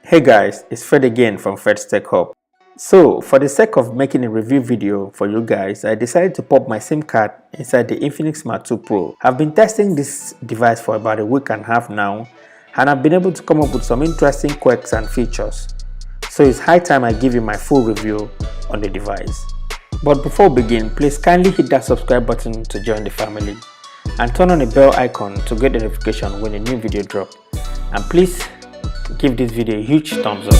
Hey guys, it's Fred again from fredstechhub. So for the sake of making a review video for you guys, I decided to pop my SIM card inside the Infinix Smart 2 Pro. I've been testing this device for about a week and a half now, and I've been able to come up with some interesting quirks and features. So it's high time I give you my full review on the device. But before we begin, please kindly hit that subscribe button to join the family and turn on the bell icon to get a notification when a new video drops. And please give this video a huge thumbs up.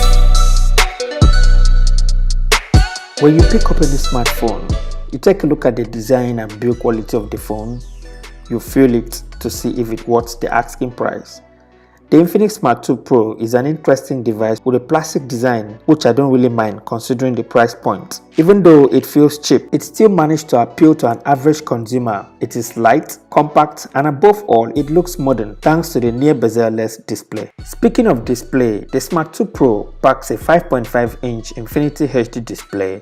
When you pick up any smartphone, you take a look at the design and build quality of the phone. You feel it to see if it worth the asking price. The Infinix Smart 2 Pro is an interesting device with a plastic design which I don't really mind considering the price point. Even though it feels cheap, it still managed to appeal to an average consumer. It is light, compact, and above all, it looks modern thanks to the near bezel-less display. Speaking of display, the Smart 2 Pro packs a 5.5-inch Infinity HD display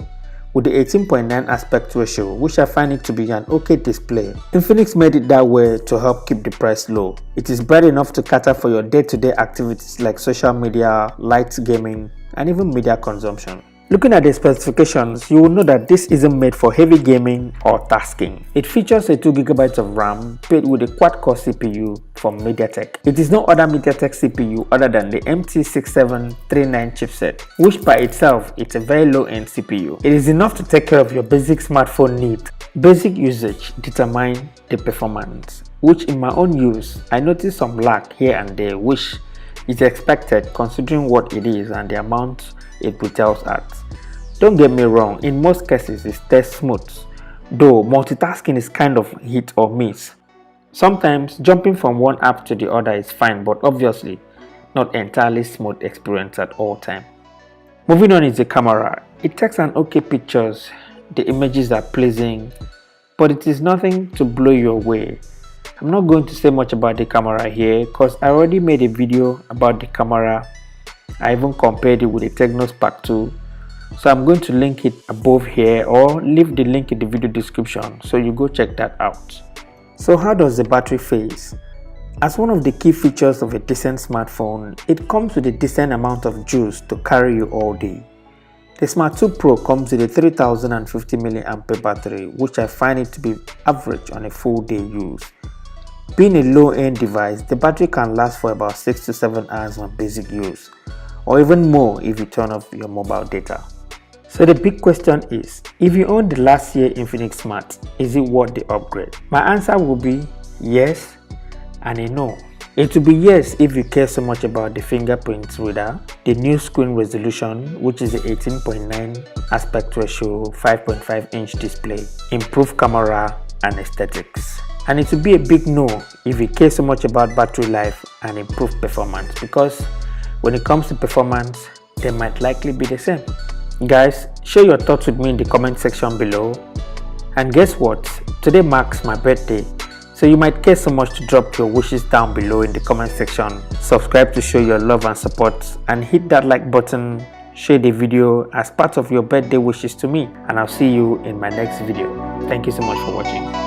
with the 18.9 aspect ratio, which I find it to be an okay display. Infinix made it that way to help keep the price low. It is bright enough to cater for your day-to-day activities like social media, light gaming, and even media consumption. Looking at the specifications, you will know that this isn't made for heavy gaming or tasking. It features a 2GB of RAM paired with a quad-core CPU from MediaTek. It is no other MediaTek CPU other than the MT6739 chipset, which by itself is a very low-end CPU. It is enough to take care of your basic smartphone needs. Basic usage determines the performance, which in my own use, I noticed some lag here and there, which is expected considering what it is and the amount it retails at. Don't get me wrong, in most cases it stays smooth, though multitasking is kind of hit or miss. Sometimes jumping from one app to the other is fine, but obviously not entirely smooth experience at all time. Moving on is the camera. It takes an okay pictures, the images are pleasing, but it is nothing to blow you away. I'm not going to say much about the camera here because I already made a video about the camera. I even compared it with the Techno Spark 2, so I'm going to link it above here or leave the link in the video description so you go check that out. So how does the battery phase? As one of the key features of a decent smartphone, it comes with a decent amount of juice to carry you all day. The Smart 2 Pro comes with a 3050 mAh battery, which I find it to be average on a full day use. Being a low-end device, the battery can last for about 6 to 7 hours on basic use, or even more if you turn off your mobile data. So the big question is, if you own the last year Infinix Smart, is it worth the upgrade? My answer will be yes and a no. It will be yes if you care so much about the fingerprint reader, the new screen resolution, which is a 18.9 aspect ratio 5.5-inch display, improved camera and aesthetics. And it will be a big no if you care so much about battery life and improved performance, because when it comes to performance, they might likely be the same. Guys, share your thoughts with me in the comment section below. And guess what? Today marks my birthday, so you might care so much to drop your wishes down below in the comment section. Subscribe to show your love and support, and hit that like button. Share the video as part of your birthday wishes to me, and I'll see you in my next video. Thank you so much for watching.